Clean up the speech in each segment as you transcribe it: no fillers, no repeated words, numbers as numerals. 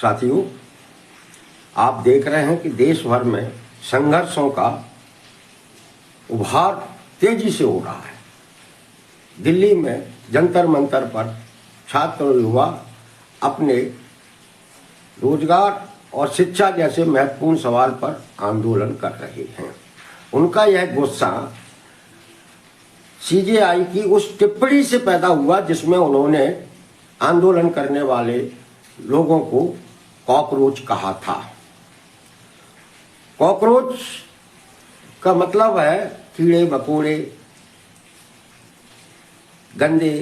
साथियों, आप देख रहे हैं कि देश भर में संघर्षों का उभार तेजी से हो रहा है। दिल्ली में जंतर मंतर पर छात्र और युवा अपने रोजगार और शिक्षा जैसे महत्वपूर्ण सवाल पर आंदोलन कर रहे हैं। उनका यह गुस्सा सीजेआई की उस टिप्पणी से पैदा हुआ जिसमें उन्होंने आंदोलन करने वाले लोगों को कॉकरोच कहा था। कॉकरोच का मतलब है कीड़े मकोड़े, गंदे,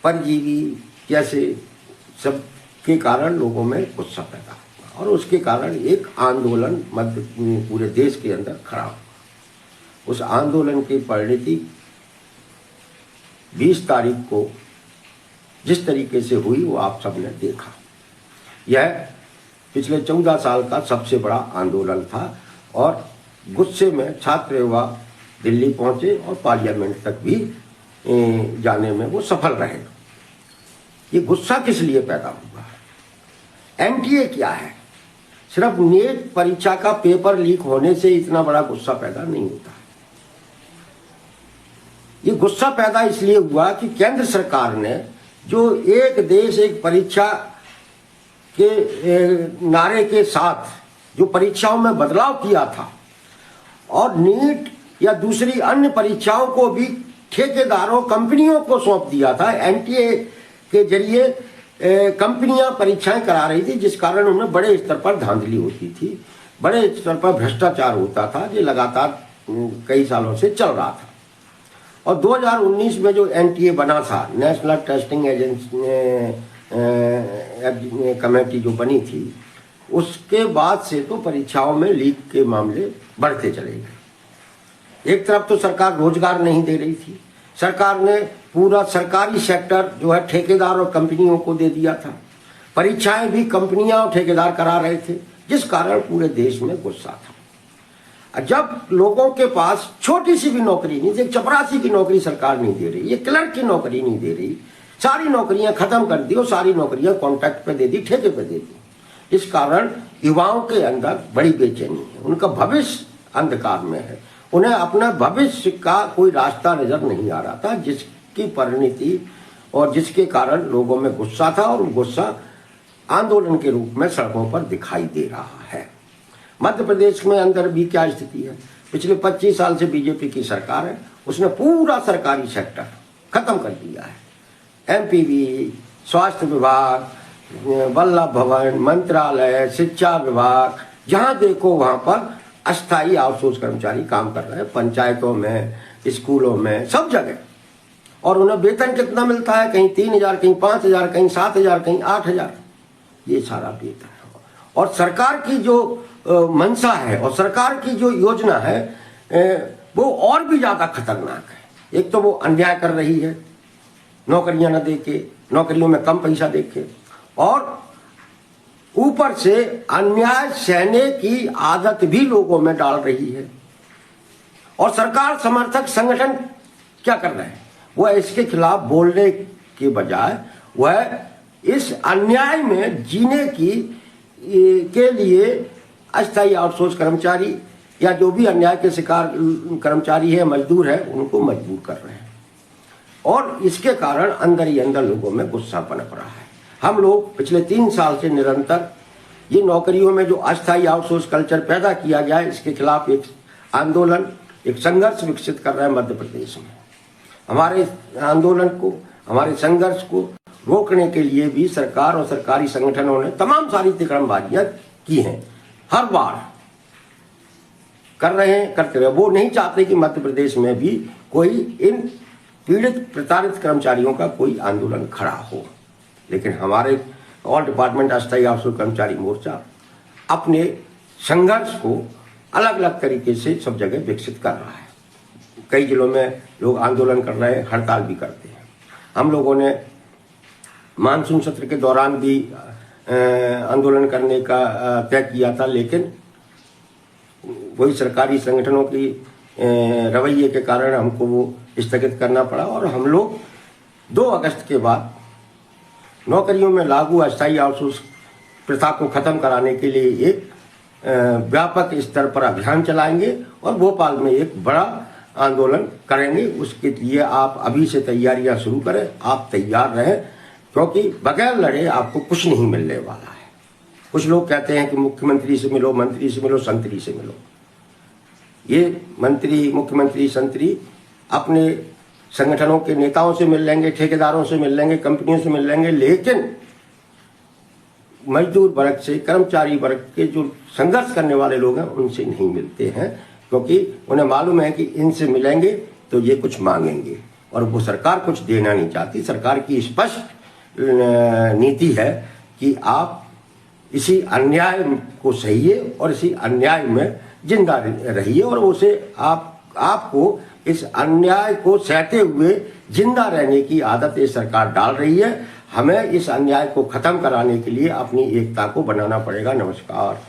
परजीवी जैसे सब के कारण लोगों में गुस्सा पैदा हुआ और उसके कारण एक आंदोलन पूरे देश के अंदर खड़ा हुआ। उस आंदोलन की परिणति 20 तारीख को जिस तरीके से हुई वो आप सबने देखा। यह पिछले 14 साल का सबसे बड़ा आंदोलन था और गुस्से में छात्र युवा दिल्ली पहुंचे और पार्लियामेंट तक भी जाने में वो सफल रहे। ये गुस्सा किस लिए पैदा हुआ? एनटीए क्या है? सिर्फ नीट परीक्षा का पेपर लीक होने से इतना बड़ा गुस्सा पैदा नहीं होता। ये गुस्सा पैदा इसलिए हुआ कि केंद्र सरकार ने जो एक देश एक परीक्षा के नारे के साथ जो परीक्षाओं में बदलाव किया था और नीट या दूसरी अन्य परीक्षाओं को भी ठेकेदारों कंपनियों को सौंप दिया था। एनटीए के जरिए कंपनियां परीक्षाएं करा रही थी जिस कारण उन्हें बड़े स्तर पर धांधली होती थी, बड़े स्तर पर भ्रष्टाचार होता था जो लगातार कई सालों से चल रहा था। और 2019 में जो एनटीए बना था, नेशनल टेस्टिंग एजेंसी कमेटी जो बनी थी, उसके बाद से तो परीक्षाओं में लीक के मामले बढ़ते चले गए। एक तरफ तो सरकार रोजगार नहीं दे रही थी, सरकार ने पूरा सरकारी सेक्टर जो है ठेकेदार और कंपनियों को दे दिया था। परीक्षाएं भी कंपनियां और ठेकेदार करा रहे थे जिस कारण पूरे देश में गुस्सा था। जब लोगों के पास छोटी सी भी नौकरी नहीं, एक चपरासी की नौकरी सरकार नहीं दे रही, ये क्लर्क की नौकरी नहीं दे रही, सारी नौकरियां खत्म कर दी और सारी नौकरियां कॉन्ट्रैक्ट पे दे दी, ठेके पे दे दी। इस कारण युवाओं के अंदर बड़ी बेचैनी है, उनका भविष्य अंधकार में है, उन्हें अपना भविष्य का कोई रास्ता नजर नहीं आ रहा था, जिसकी परिणति और जिसके कारण लोगों में गुस्सा था और गुस्सा आंदोलन के रूप में सड़कों पर दिखाई दे रहा है। मध्य प्रदेश में अंदर भी क्या स्थिति है? पिछले 25 साल से बीजेपी की सरकार है, उसने पूरा सरकारी सेक्टर खत्म कर दिया है। एमपीवी, स्वास्थ्य विभाग, वल्लभ भवन, मंत्रालय, शिक्षा विभाग, जहां देखो वहां पर अस्थायी आउटसोर्स कर्मचारी काम कर रहे हैं, पंचायतों में, स्कूलों में, सब जगह। और उन्हें वेतन कितना मिलता है? कहीं 3,000, कहीं 5,000, कहीं 7,000, कहीं 8,000, ये सारा वेतन है। और सरकार की जो मंशा है और सरकार की जो योजना है वो और भी ज्यादा खतरनाक है। एक तो वो अन्याय कर रही है, नौकरियां न देके, नौकरियों में कम पैसा देके, और ऊपर से अन्याय सहने की आदत भी लोगों में डाल रही है। और सरकार समर्थक संगठन क्या कर रहे हैं? वह इसके खिलाफ बोलने के बजाय वह इस अन्याय में जीने के लिए अस्थायी आउटसोर्स कर्मचारी या जो भी अन्याय के शिकार कर्मचारी है, मजदूर है, उनको मजबूर कर रहे हैं। और इसके कारण अंदर ही अंदर लोगों में गुस्सा पनप रहा है। हम लोग पिछले 3 साल से निरंतर ये नौकरियों में जो अस्थायी आउटसोर्स कल्चर पैदा किया गया है, इसके खिलाफ एक आंदोलन, एक संघर्ष विकसित कर रहे हैं मध्य प्रदेश में। हमारे आंदोलन को, हमारे संघर्ष को रोकने के लिए भी सरकार और सरकारी संगठनों ने तमाम सारी तिकड़मबाजियां की हैं, हर बार कर रहे हैं, करते रहे। वो नहीं चाहते कि मध्य प्रदेश में भी कोई इन पीड़ित प्रताड़ित कर्मचारियों का कोई आंदोलन खड़ा हो। लेकिन हमारे ऑल डिपार्टमेंट अस्थायी आउटसोर्स कर्मचारी मोर्चा अपने संघर्ष को अलग अलग तरीके से सब जगह विकसित कर रहा है। कई जिलों में लोग आंदोलन कर रहे हैं, हड़ताल भी करते हैं। हम लोगों ने मानसून सत्र के दौरान भी आंदोलन करने का तय किया था, लेकिन वही सरकारी संगठनों की रवैये के कारण हमको वो स्थगित करना पड़ा और हम लोग 2 अगस्त के बाद नौकरियों में लागू अस्थायी आउटसोर्स प्रथा को खत्म कराने के लिए एक व्यापक स्तर पर अभियान चलाएंगे और भोपाल में एक बड़ा आंदोलन करेंगे। उसके लिए आप अभी से तैयारियां शुरू करें, आप तैयार रहें, क्योंकि बगैर लड़े आपको कुछ नहीं मिलने वाला है। कुछ लोग कहते हैं कि मुख्यमंत्री से मिलो, मंत्री से मिलो, संतरी से मिलो। ये मंत्री, मुख्यमंत्री, संतरी अपने संगठनों के नेताओं से मिल लेंगे, ठेकेदारों से मिल लेंगे, कंपनियों से मिल लेंगे, लेकिन मजदूर वर्ग से, कर्मचारी वर्ग के जो संघर्ष करने वाले लोग हैं उनसे नहीं मिलते हैं, क्योंकि उन्हें मालूम है कि इनसे मिलेंगे तो ये कुछ मांगेंगे और वो सरकार कुछ देना नहीं चाहती। सरकार की स्पष्ट नीति है कि आप इसी अन्याय को सहिए और इसी अन्याय में जिंदा रहिए और उसे आपको इस अन्याय को सहते हुए जिंदा रहने की आदत ये सरकार डाल रही है। हमें इस अन्याय को खत्म कराने के लिए अपनी एकता को बनाना पड़ेगा। नमस्कार।